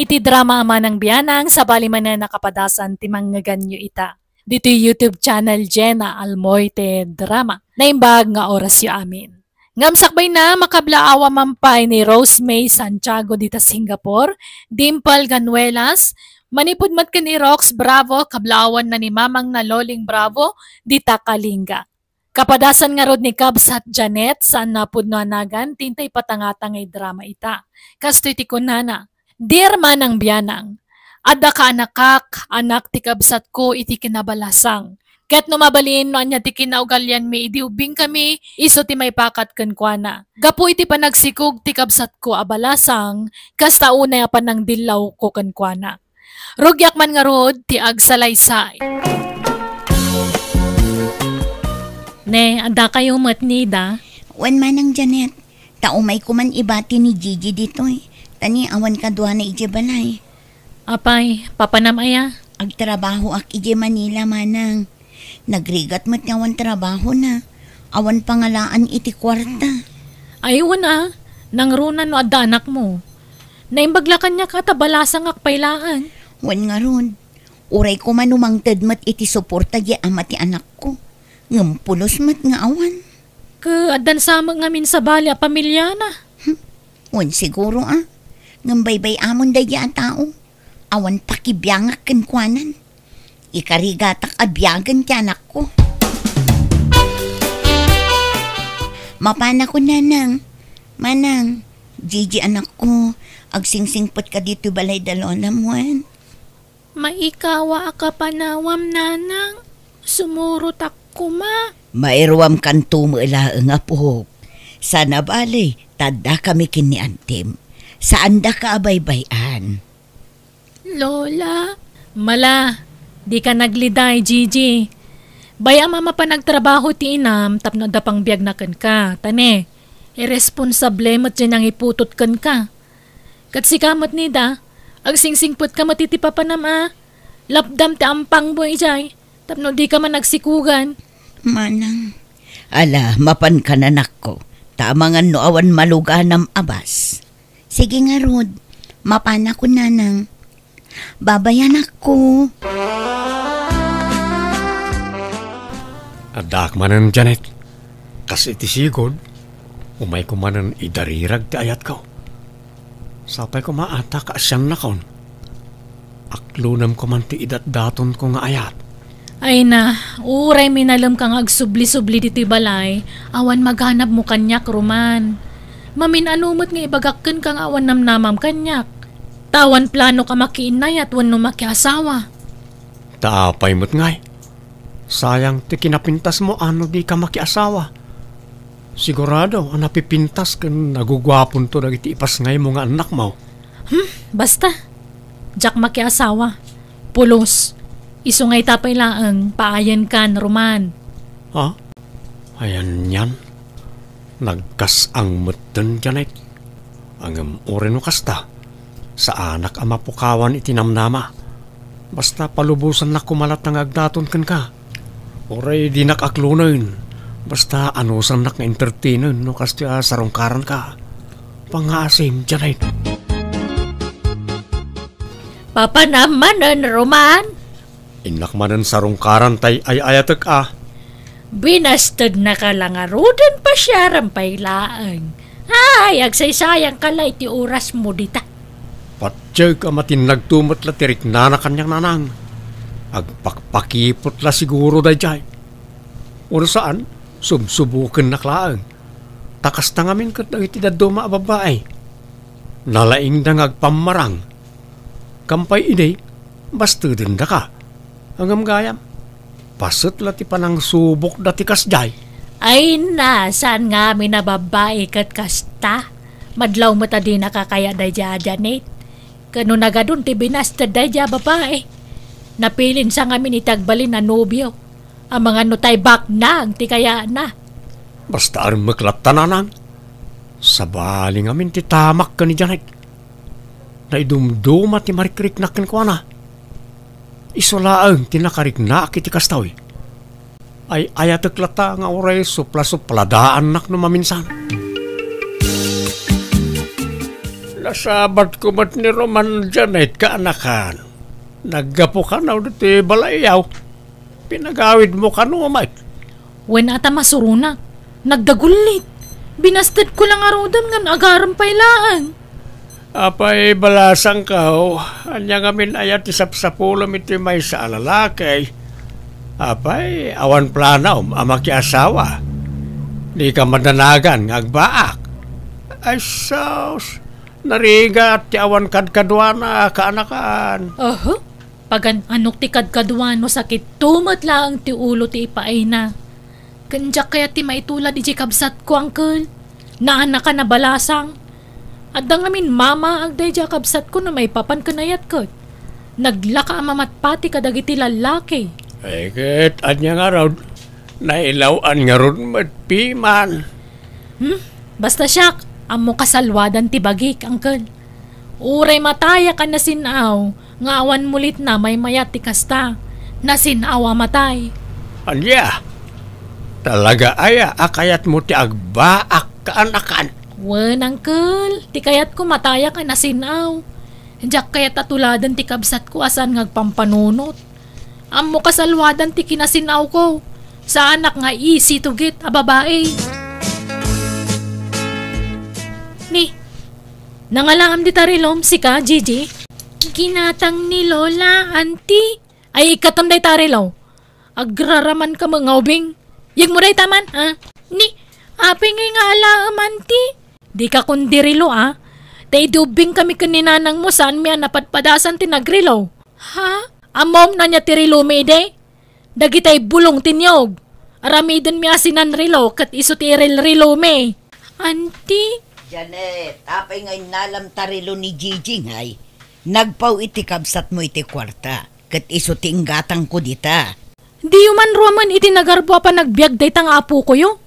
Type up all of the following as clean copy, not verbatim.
iti drama Manang Bianang sa baliman na nakapadasan timang ganyo ita. Dito YouTube channel JENA ALMOITE drama. Naimbag nga oras yu amin. Ngamsakbay na makablaawa mampay ni Rose May Santiago dita Singapore, Dimple Ganuelas, manipudmat ka ni Rox Bravo, kablawan na ni Mamang na Loling Bravo, dita Kalinga. Kapadasan nga rod ni Kabsat Janet, saan napud no anagan, tintay patangatangay drama ita. Kasto iti kunana, Dear Manang Bianang, adda ka anakak, anak ti kabsat ko iti kinabalasang. Ket no mabalin no anya ti kinaugalyan mi idiubing kami, iso ti may pakat ken kuana. Gapu iti panagsikog ti kabsat ko abalasang, kas taunay apan ng dilaw ko ken kuana. Rugyak man nga rod ti agsalaysay. Ne, ada kayo matnida? Wan Manang Janet, taumay ko man ibati ni Gigi dito eh. Tani awan ka duha na ije balay. Apay, papanamaya? Agtrabaho ak ije Manila Manang. Nagrigat mo't awan trabaho na. Awan pangalaan iti kwarta. Aywan nangrunan no adda anak mo. Naimbaglakan niya katabalasang akpailaan. Wan nga ron. Uray ko man umangtad mat iti suporta di ama ti anak ko. Ngampulos mat nga awan. Addan sama ngamin sa bali a pamilya na. Wan siguro Ngambaybay amon dahi ang tao. Awan pakibiyangak kenkwanan. Ikarigatak abyagan ti anak ko. Mapana ko nanang. Manang, Gigi anak ko, agsingsingpot ka dito balay dalona mo. Maikawa ka panawam nanang. Sumurot ako ma. Mairwam kanto mo ilaang apo. Sana balay, tada kami kiniantim. Saan da ka abaybayan? Lola, mala, di ka nagliday, Gigi. Baya mama pa nagtrabaho ti inam, tapno da pang biyag na ka. Tane, irresponsable mo't dyan ang iputot ka. Katsikamot nida, agsingsingpot ka matitipa pa nama. Lapdam ti ampang mo ijay, tapno di ka man nagsikugan. Manang, ala, mapan ka nanak ko. Tamangan no awan maluganam abas. Sige nga Rod, mapana ko nanang. Babayan ako. Adak manan Janet, kasi iti sigod, umay ko manan idarirag ti ayat ko. Sapay ko maata ka asyang nakon. Aklunam ko man ti idat daton ko nga ayat. Ay na, uray minalam kang agsubli-subli diti balay, awan maghanap mo kanyak ruman. Mamin anumot nga ibagakken kang awan namnamam kanyak. Tawan plano ka makiinay at wano makiasawa. Taapay mo't ngay. Sayang ti kinapintas mo ano di ka makiasawa. Sigurado ang napipintas kan nagugwapon to dagiti ipas ngay mo nga anak mo. Basta. Jak makiasawa. Pulos. Isungay tapay laang paayan kan ruman. Ha? Ayan yan. Nagkas ang mutten Janet. Ang oren mo kasta. Sa anak ang mapukawan itinamnama. Basta palubusan na kumalat ng agdaton kan ka. Oray di nakaklunan. Basta anusan nak nga entertainen no kasta sarungkaran ka. Pangasim Janet. Papa naman Roman. Inak manan sarungkaran tay ay ayatek Binastad na ka lang arudan pa siya rampay laang. Ay, agsaysayang kalay ti oras mo dita. Patsag ka matin nagtumot la tirik na kanyang nanang. Agpakpakipot la siguro da jay. Uro saan, subsubukan na klaang. Takas na ngamin kat iti daduma babae. Nalaing da ngagpamarang. Kampay ide, basta din da ka. Hanggang gayam. Pasot la ti panang subok dati kasjay. Ay na, saan nga mi na babae kat kasta? Madlaw mo ta di nakakaya da Janet. Kano nagadun ti binastad da babae. Napilin sa ngamin itagbalin na nobyo. Ang mga nutay bak na ang ti kaya na. Basta aring maklap tananang. Sabali ngamin ti tamak ka ni Janet. Naidumduma ti marikrik na kinkwana. Isolaang tinakarik na kiti kastawi. Ay ayatek lata nga oray supla-supladaan nak no maminsan. Nasabat ko mat ni Roman Janet kaanakan. Naggapo ka na dito balayaw. Pinagawid mo ka no, Mike. Wen ata masuruna. Nagdagulit. Binastad ko lang arodon ngan agaram pailaan. Apay balasang kao. Anya ngamin ayat isapsapulam iti may sa alalakay. Apay awan planaw amaki asawa. Di ka madanagan ngagbaak. Ay sos. Narigat ti awan kadkadwana kaanakan. Pagan anok ti kadkadwano sakit tumat lang ti ulo ti ipaay na. Kanjak kaya ti maitulad iti kabsat ko, uncle. Naana ka na balasang. Adang amin mama agday di kabsat ko na may papan kanayat ko. Naglaka mamatpati kadagiti lalaki. Ay ket anya nga raw. Nailawan nga ron matpiman. Basta siyak. Amo kasalwadan ti bagik, uncle. Uray mataya ka na sinaw, nga awan mulit na may mayat ti kasta. Nasinawa matay. Anya? Talaga aya, akayat mo ti agbaak kaanakan. Wen, uncle, ti kayat ko mataya ka na sinaw. Diyak kayat atuladan ti kabsat ko asan ngagpampanunot. Amo kasalwadan ti kinasinaw ko. Sa anak nga easy to get a babae. Ni, nangalam di tarilom si ka, Gigi. Ginatang ni Lola, auntie. Ay, ikatam day tarilaw. Agraraman ka mga ubing. Yung mo day taman, ha? Ni, aping nga alaam, auntie. Di ka kundirilo, ha? Tay dubing kami kaninanang mo saan miya napadpadasan tinagrilaw. Ha? Amom na niya tirilo may day? Dagitay bulong tinyog. Aramidon miya sinanrilo kat iso tiril rilo may. Auntie? Janet, apay ngay nalam tarilo ni Gigi ngay. Nagpaw iti kabsat mo iti kwarta. Kat iso tinggatang ko dita. Di man roman iti nagarbo pa nagbiag day tang apo ko yo.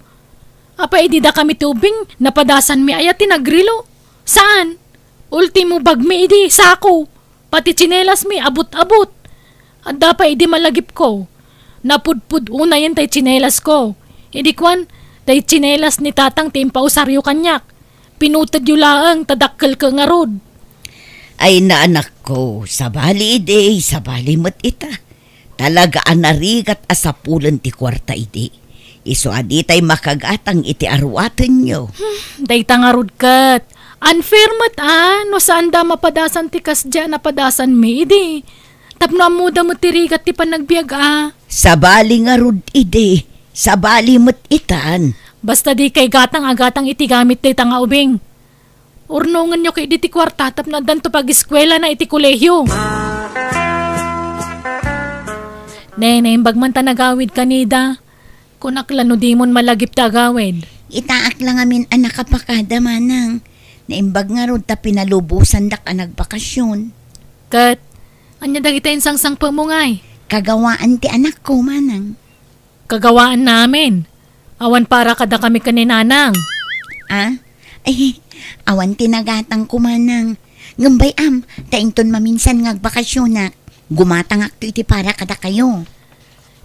Apa iti da kami tubing napadasan mi ayat tinagrilo. Saan? Ultimo bag mi iti sako. Pati tsinelas mi abot-abot. At da pa iti malagip ko. Napudpud una yan tay tsinelas ko. Idi kwan, tay tsinelas ni tatang timpausaryo kanyak. Pinutad yu laang tadakkel ka nga rod. Ay na anak ko, sabali ide, sabali mat ita. Talaga anarigat asapulan ti kwarta ide. Iso adi tay makagatang iti arwatan nyo. Day nga rod kat. Unfair mat no saan da mapadasan ti kasdya napadasan mi ide. Tapno amuda mo tirigat ti panagbiag Sabali nga rod ide, sabali mat itan. Basta di kay gatang-agatang iti gamit day tanga ubing. Urnungan nyo kay di ti kwarta tap na dan to pag-eskwela na iti kolehyo. Naimbag man ta nagawid kanida. Kunaklano di mon malagip ta agawid. Itaak lang amin anak kapakada manang. Naimbag nga rod ta pinalubusan dak nagbakasyon. Kat, anya dagita sangsang pamungay. Kagawaan ti anak ko manang. Kagawaan namin. Awan para kada kami kaninanang. Ay, awan tinagatang kumanang. Ngambay taington maminsan ngagbakasyon na. Gumatang akto iti para kada kayo.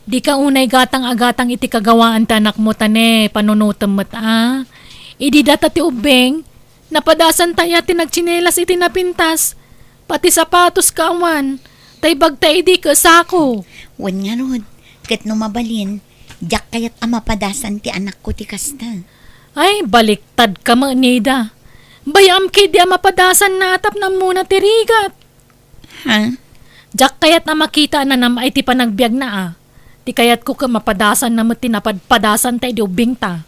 Di ka unay gatang-agatang iti kagawaan tanak mo tane, panunutom mo't Idi data ti ubeng, napadasan tayo ti nagchinelas iti napintas. Pati sapatos ka awan, tay bagta idi ka sako. Wan nga rod, kat numabalin. Diyak kayat mapadasan ti anak ko ti kasta. Ay, baliktad ka mo, Nida. Bayam kay di mapadasan na atap na muna ti rigat. Ha? Diyak kayat makita na nam ay ti panagbiag na Ti kayat ko ka mapadasan na mo tinapadpadasan tayo di ubing ta.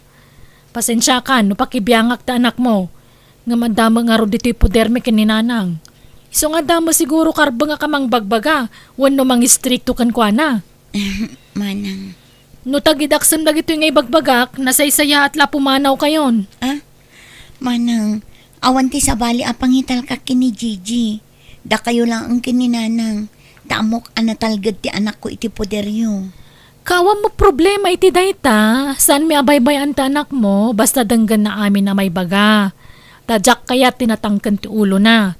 Pasensya ka, no pakibiyangak ta anak mo. Nga madama nga ro dito puder mi kininanang. Iso nga dama siguro karba nga kamang bagbaga. Wano mang istrikto kan kwa na. Manang. No tagidaksam na gito yung ibagbagak, nasaysaya at lapumanaw kayon. Manang, awan ti sabali apangital ka kini Gigi. Da kayo lang ang kininanang. Damok anatalgad ti anak ko iti poderyo. Kawa mo problema iti dayta. Saan mi abaybay ang anak mo, basta danggan na amin na may baga. Tadyak kaya tinatangkan ti ulo na.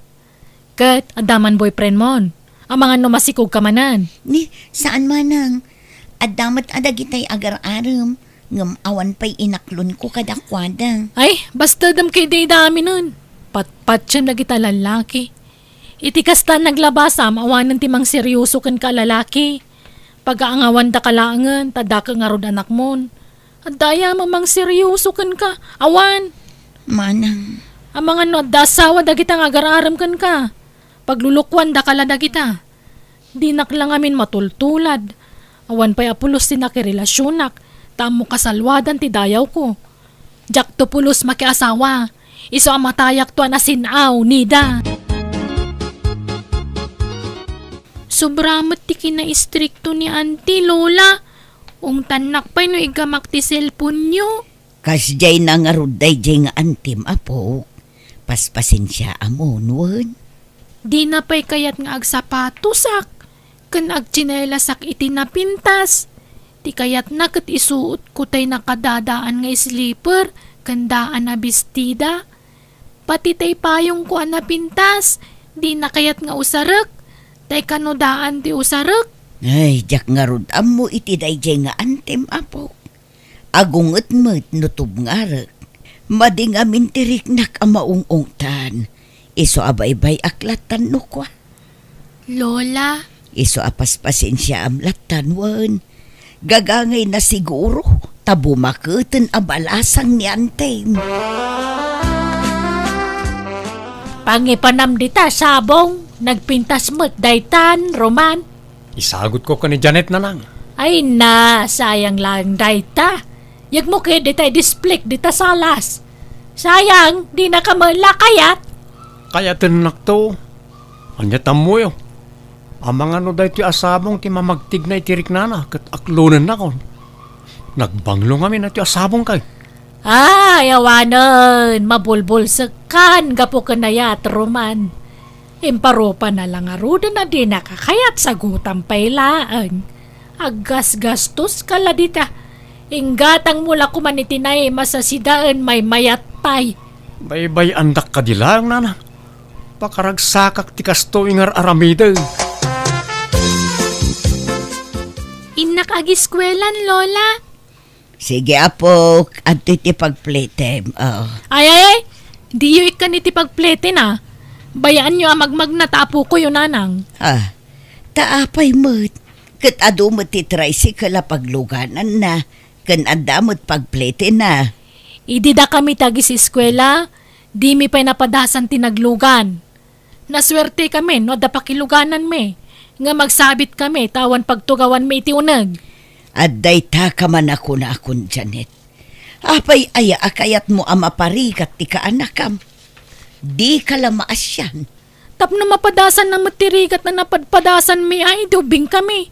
Kat, adaman boyfriend mon. Ang mga numasikog ka manan. Ni, saan manang? Adamat adagitay agar-aram. Ngam awan pa'y inaklon ko kadakwada. Ay, basta dam kay day dami nun. Patpatsyam na kita lalaki. Iti kasta naglabasam awanan ti mang seryoso kan ka lalaki. Pag-aangawan da kalangan, tada ka nga rod anak mon. At daya mamang seryoso kan ka, awan. Manang, Ang mga no, dasawa da kita nga gararam kan ka. Paglulukwan da kala da kita. Di naklang amin matultulad. Awan pa'y apulos ti nakirelasyonak. Tamo kasalwadan ti dayaw ko. Jak to pulos makiasawa. Iso ang matayak to anasinaw, nida. Sobramat ti kina-istrikto ni auntie, lola. Tanak pa'y no igamak ti cellphone nyo. kasjay na nga ruday jay nga antim apo. Paspasin siya amon, wan. Di na pa'y kayat nga agsapato-sak. Kan agchinelasak iti napintas. Di kayat na kat isuot ko tay nakadadaan nga sleeper. Kandaan na bestida. Pati tay payong ko na pintas. Di na kayat nga usarak. Tay kanodaan ti usarak. Ay, jak nga rod amo iti dayjay nga antim apo. Agunget met nutub nga rak. Mading amin tiriknak ang maungungtan. Iso abaybay aklatan no kwa. Lola, Iso apaspasin siya amlatan wan. Gagangay na siguro. Tabumakuten abalasang ni antim. pangipanam dita sabong. Nagpintas mo't daytan, Roman. Isagot ko ka ni Janet na lang. Ay na, sayang lang dayta. Yag mo kaya dita display dita salas. Sayang, di na ka malakayat. Kaya tinak to. Anya tamo yo. Ang mga no dahi ti asabong ti mamagtig na itirik na na. Kat aklunan na kon. Nagbanglo kami na ti asabong kay. Ay, awanan. Mabulbul sekan gapo kanayat, Roman. Imparopa na lang aruda na di nakakayat sa gutang pailaan. Agas-gastos kala dita. Inggatang mula kumanitinay masasidaan may mayat pay. Baybay andak ka dilang nana. Pakaragsakak ti kasto ingar aramida. Inak agiskwelan, Lola. Sige apo, at iti pagplitem. Oh. Ay, di yu ikan iti pagplete na. Bayaan nyo ang magmag na tapo ko yun, nanang. Taapay mo't. Kat ado mo't ti tricycle pagluganan na. Kan anda mo't pagplete na. Idida kami tagis eskwela, di mi pa'y napadasan tinaglugan. Naswerte kami, no da pakiluganan me. Nga magsabit kami, tawan pagtugawan me iti unag. At dayta ka man ako na akon, Janet. Apay aya akayat mo ang maparikat ti kaanakam. Di ka lamaas yan. Tapno mapadasan na matirigat na napadpadasan mi ay dubing kami.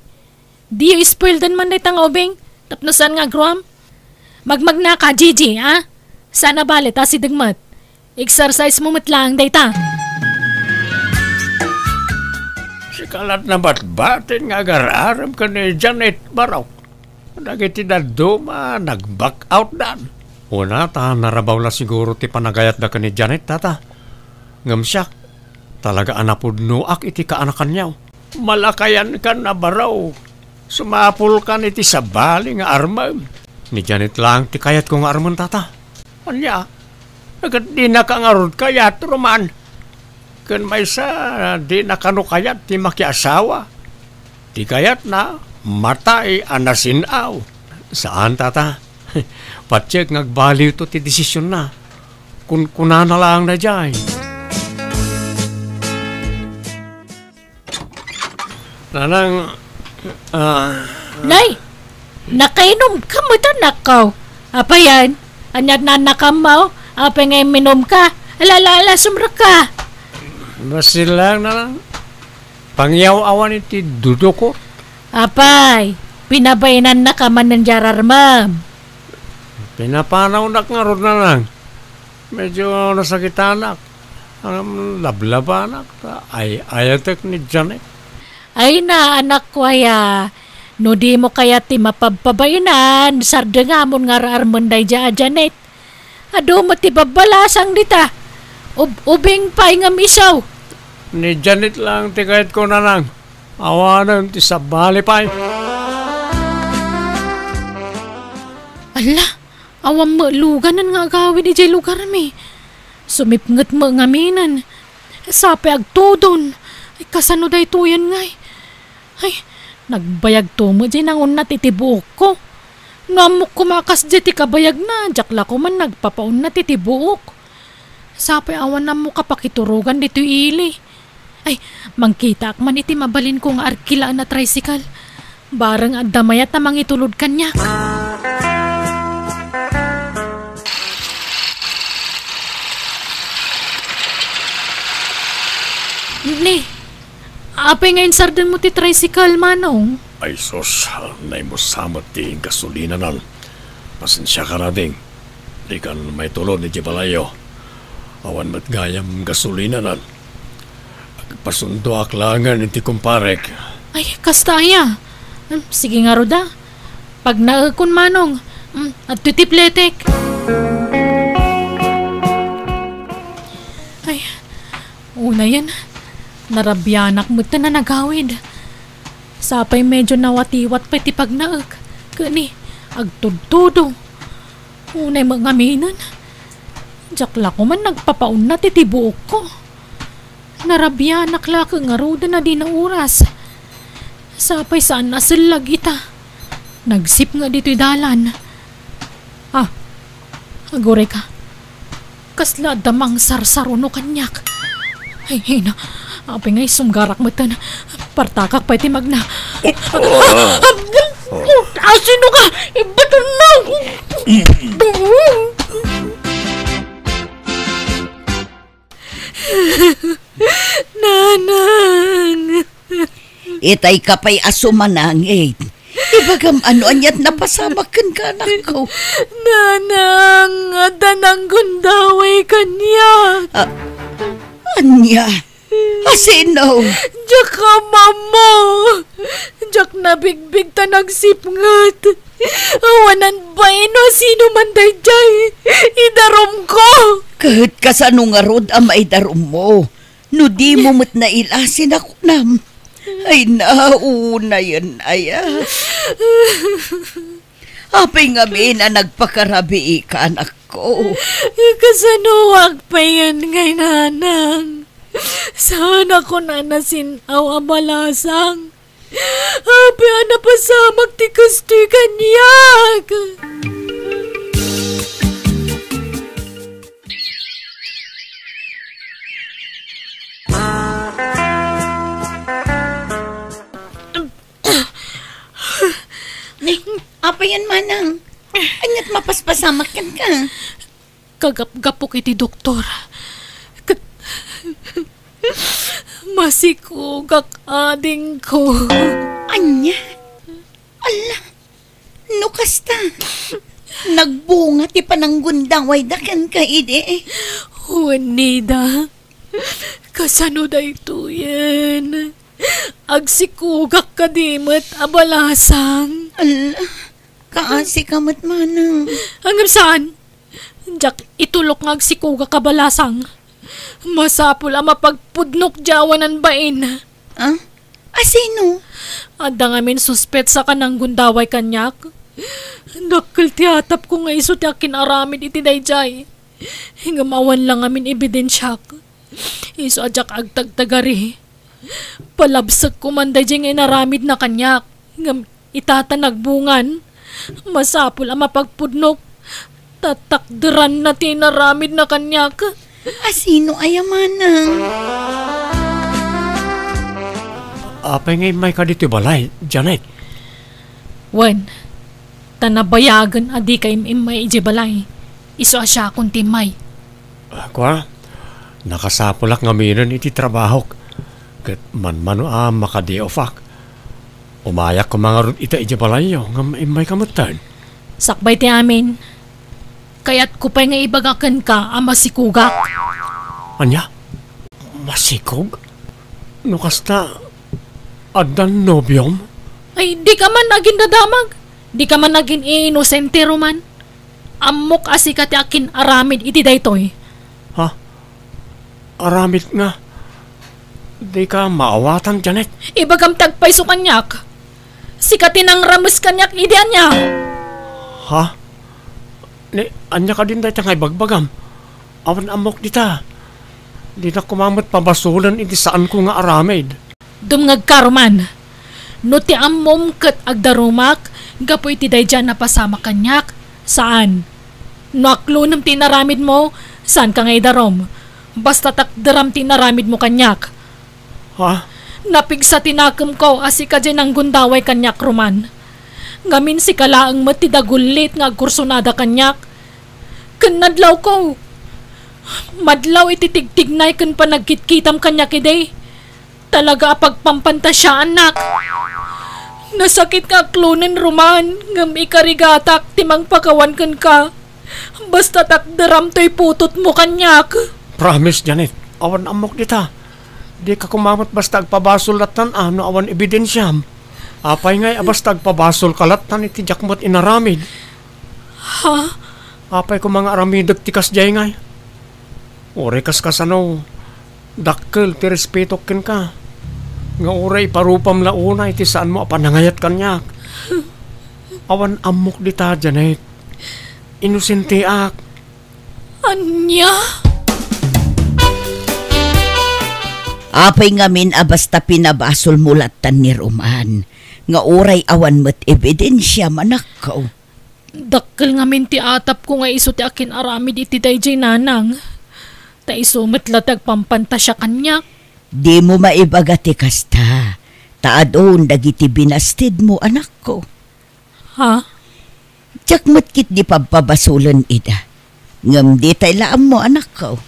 Di yu spoildan man na itang obing. Tapno saan nga gruam? Magmag na ka, Gigi, ha? Sana balit, ha, si Dagmat. Exercise mo matlang, dayta. Si kalat na batbatin nga gararam ka ni Janet Baraw. Nagiti na duma, nag-back out dan. Una, narabaw na siguro ti panagayat na ka ni Janet, tata. Ngam siya, talaga anapudnoak iti kaanakan niyaw. Malakayan ka na baraw. Sumapul ka iti sabali nga armam. Ni Janet lang ti kayat ko nga armam, tata. Anya, agad di na ka nga rod kayat, Roman. Kan may sa di na kano kayat ti makiasawa. Ti kayat na matay anasinaw. Saan, tata? Patsik nagbaliw to ti desisyon na. Kuna na lang na dyan. Nanang, Nay, nakainom ka mo ta nakaw. Apa yan? Anyat na nakamaw? Apa nga minom ka? Alala, sumra ka. basil lang na lang. Pangyaw-awan iti dudo ko. Apay, pinabainan na ka man ng jarar, ma'am. Pinapanaw na nga ron na lang. Medyo nasakitanak. Ang lablabanak. Ay, ayatek ni Janet. Ay na, anak ko aya. No di mo kaya ti mapagpabainan, sarda nga mon nga raarmonday Janet. Ado mo ti babalasang dita. Ubing pa'y nga misaw. Ni Janet lang, tikayat ko na lang. Awanan ti sabali pa'y. Ala, awam mo luganan nga agawin di jay lugar mi. Sumipnget mo ngaminan. Sape agtudon. Ay, kasano day tuyan ngay. Ay, nagbayag to mo dyan ang unat itibuok ko. Namok kumakas dyan ti kabayag na. Jakla ko man nagpapaun na titibuok. Sape awan na mo kapakiturugan dito ili. Ay, mangkita ak man iti mabalin kong arkila na tricycle. Barang at damayat na mangitulod kanya. Ni, apay ngayon sardan mo ti tricycle, Manong? Ay sos, nay mo samot ti gasolina nan. Pasensya ka na ding. Di kan may tulod ni Jibalayo. Awan mat gayam gasolina nan. Pasundo aklangan iti kumparek. Ay, kastaya. Sige nga roda. Pag naakon, Manong, at tutipletek. Ay, una yan. Narabyanak mo na nagawid. Sapay medyo nawatiwat pa iti pagnaag. Kani, agtudtudo. Unay mga minan. Jakla ko man nagpapaun na titibuok ko. Narabyanak la kang aruda na di na oras. Sapay saan nasalag ita. Nagsip nga dito'y dalan. Agore ka. Kasla damang sarsaruno kanyak. Ay, na. Apay nga'y sumgarak mo ito na. Partakak pa iti magna. Asino ka? Ibato na! Nanang! Itay kapay asumanangit. Ibagam ano anyat napasamakan ka anak ko. Nanang! Adanang gundaway kanya. Anya? Asino? Diyak ka, mama. Diyak nabigbig ta nagsipngat. Awanan ba ino sino man dayjay? Idarom ko. Kahit kasano nga rod ang maidarom mo. No di mo mo't nailasin ako nam. Ay nauna yan aya. Apay nga na nagpakarabi ka anak ko. Kasanuwag pa yan ngay nanang. Sana ko na nasinaw ang malasang. Api na pasamag ti kastoy kanyak. Apa yan manang? Anyat mapaspasamakan ka. Kagap-gapok iti doktor. Masikugak ading ko. Anya? Ala, no kasta? Nagbunga ti pananggundaway dakan ka ide. Juanida, kasano da ito yan? Agsikugak ka dimot abalasang. Ala, kaasi kamat manang. Hanggang saan? Diyak itulok nga agsikugak kabalasang. Masapul ang mapagpudnok jawanan bain. Asino? Ada ngamin suspet sa kanang gundaway kanyak. Dakil tiatap ko nga iso ti akin aramid iti dayjay. Hingamawan lang amin ebidensyak. Iso adyak agtagtagari. Palabsag ko man dayjay nga inaramid na kanyak. Hingam itata nagbungan. Masapul ang mapagpudnok. Tatakderan na tinaramid na kanyak. Asino ayamanang? Apay ngay may ka dito balay, Janet. Wen, tanabayagan adi ka imay iji balay. Iso asya akong timay. Kwa, nakasapulak nga minan iti trabaho. Kat man-mano makadi-ofak. Umayak ko mga rod ita iji balay yo, nga imay kamutan. Sakbay ti amin. Kaya't kupay nga ibagakan ka ang masikugak. Anya? Masikog? No kasta, adan nobyom? Ay, di ka man naging dadamag. Di ka man naging inosente roman. Amok asikat akin aramid iti daytoy. Ha? Aramid nga? Di ka maawatan, Janet? Ibagam tagpay so kanyak. Sikatin ang ramos kanyak idean niya. Ha? Anya ka din dahil ngay bagbagam. Awan amok dita. Di na kumamot pabasulan iti saan ko nga aramid. Dumngag ka, Roman. No ti ammom kat agdarumak, gapo iti dayjan na pasama kanyak. Saan? No aklunam tinaramid mo, saan ka ngay darom? Basta takdaram tinaramid mo kanyak. Ha? Napigsa tinakam ko asi ka dyan ang gundaway kanyak, Roman. Ngamin si kalaang matidagulit nga agkursunada kanyak. Kanadlaw ko. Madlaw ititigtignay kan pa nagkitkitam kanyak iday. Talaga apagpampanta siya, anak. Nasakit ka aklunin, Roman. Ngam ikarigatak timang pakawan kan ka. Basta takdaram to'y putot mo kanyak. Promise, Janet. Awan amok dita. Di ka kumamot basta agpabasol latan no awan ebidensyam. Apay ngay basta agpabasol kalatan iti jakmot inaramid. Ha? Apay ko mga aramidog tikas jay ngay. Ore kas kasano. Dakkel ti respeto ken ka. Nga oray parupam launa iti saan mo apanangayat kanyak. Awan amok dita, Janet. Inosente ak. Anya? Apay ngamin basta pinabasol mulatan ni Roman. Nga oray awan mo't ebidensya manakaw. Dakkel ngamin ti atap ko nga iso ti akin aramid iti dayjay nanang. Ta iso matlatag pampanta siya kanyak. Di mo maibaga ti kasta. Taadon dagiti binastid mo, anak ko. Ha? Tsak mo't kit di pababasulan ida. Ngam di tay laam mo, anak ko.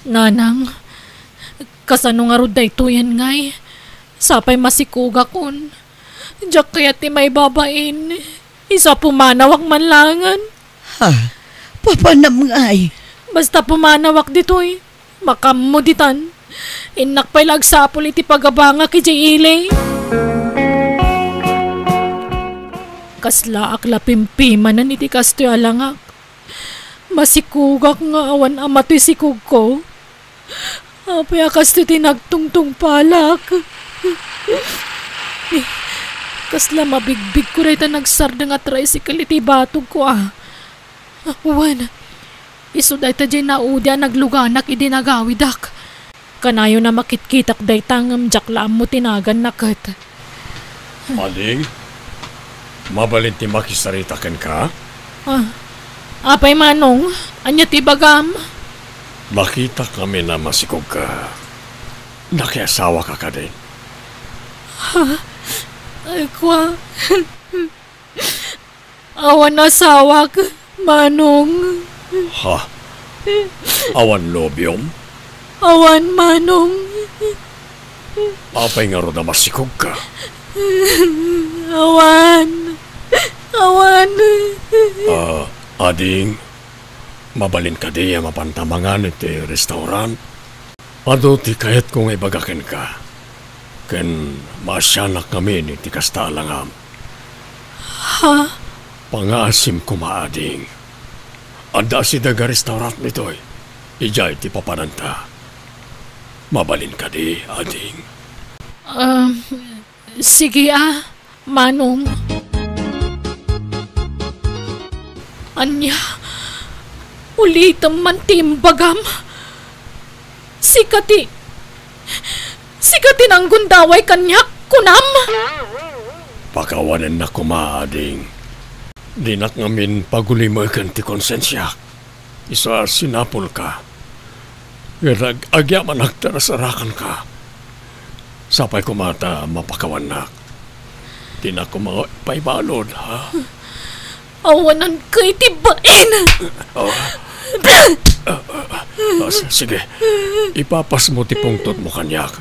Nanang, kasano nga ruday to yan ngay. Sapay masikuga kon. Diyak kaya ti may babain. Isa pumanawak manlangan. Ha? Papanam ngay. Basta pumanawak ditoy. Makamuditan. Inak pa'y lagsapol iti pagabanga ki Jayile. Kasla akla pimpimanan iti kastoy alangak. Masikugak nga awan amatoy sikug ko. Apay akas ti tinagtungtung palak. Kasla mabigbig ko rin ta nagsarda nga tricycle iti batog ko Wan, iso day ta dyan naudya nagluganak idinagawidak. Kanayo na makitkitak day tangam jaklam mo tinagan nakat. Aling, mabalin ti makisaritaken ka? Apay manong, anya ti bagam? Makita kami na masikog ka. Nakiasawa ka ka din. Ay kwa. Awan asawak, manong. Ha? Awan lobyom? Awan manong. Apay nga ro na masikog ka. Awan. Awan. Ading, mabalin ka diya mapantamangan iti restaurant. Ado ti kayat kong ibagakin ka. Ken masyanak kami ni ti kasta langam. Ha? Pangaasim ko maading. Anda si daga restaurant nito'y. Ijay ti papananta. Mabalin ka di, ading. Sige manong. Anya, ulitam man timbagam. Sikati ng gundaway kanyak, kunam. Pakawanan na kumaading. Dinak ngamin paguli mo ikan ti konsensya. Isa sinapol ka. Agya manak tarasarakan ka. Sapay kumata mapakawanak. Dinak kumawa paibalod, ha? Awanan kay tibain. Sige, ipapas mo ti pungtot mo kanyak.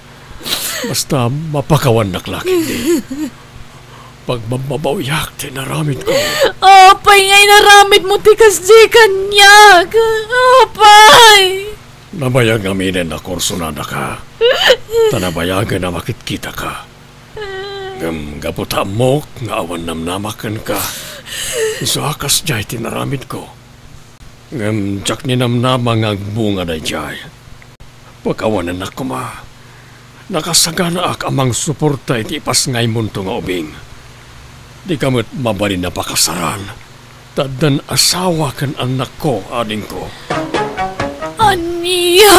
Basta mapakawanak laki di. Pag mababawiyak, tinaramid ko. Apay ngay naramid mo tikas di kanyak. Apay. Nabayag aminin na kursunada ka. Tanabayagan na makitkita ka. Gaputa mo, nga awan namnamakan ka. Isakas jay tinaramid ko. Tsak ninamnamang agbunga na jay. Pagkawanan na kuma. Nakasagana ak amang suporta iti ipas ngay munto nga ubing. Di kamot mabalin na pakasaran. Tadan asawa kan anak ko, ading ko. Iya!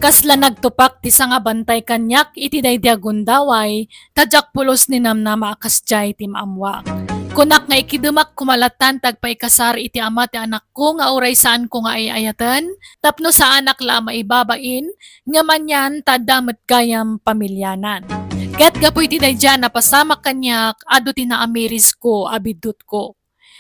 Kasla nagtupak ti nga bantay kanyak iti daydia gundaway, tadyak pulos ni namnama akasjay ti maamwak. Kunak nga ikidumak kumalatan tagpaikasar iti ama ti anak ko nga uray saan ko nga ayayatan, tapno sa anak la maibabain, nga manyan tadamet gayam pamilyanan. Ket gapoy ti daydia napasamak kanyak, ado ti naamiris ko, abidut ko.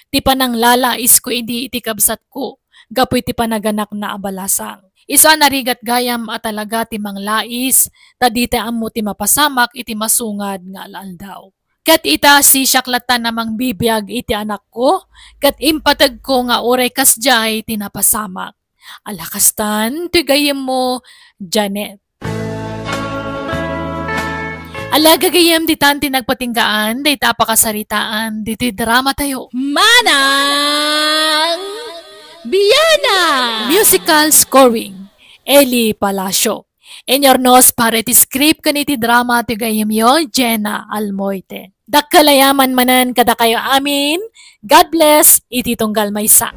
Ti panang lalais ko idi iti kabsat ko, gapoy ti panaganak na abalasang. Isa narigat gayam at talaga ti manglais, tadite ammo ti mapasamak iti masungad nga aldaw. Kat ita si syaklatan namang bibiyag iti anak ko, kat impatag ko nga oray kasjay ti napasamak. Alakastan, ti gayam mo, Janet. Alagagayam di tanti nagpatinggaan, day tapakasaritaan, di ti drama tayo. Manang Bianang! Musical scoring, Eli Palacio. Enyornos para iti script kaniti drama ti gayem yo, JENA ALMOITE. Dakkalayaman manan kada kayo amin. God bless, iti tunggal maysa.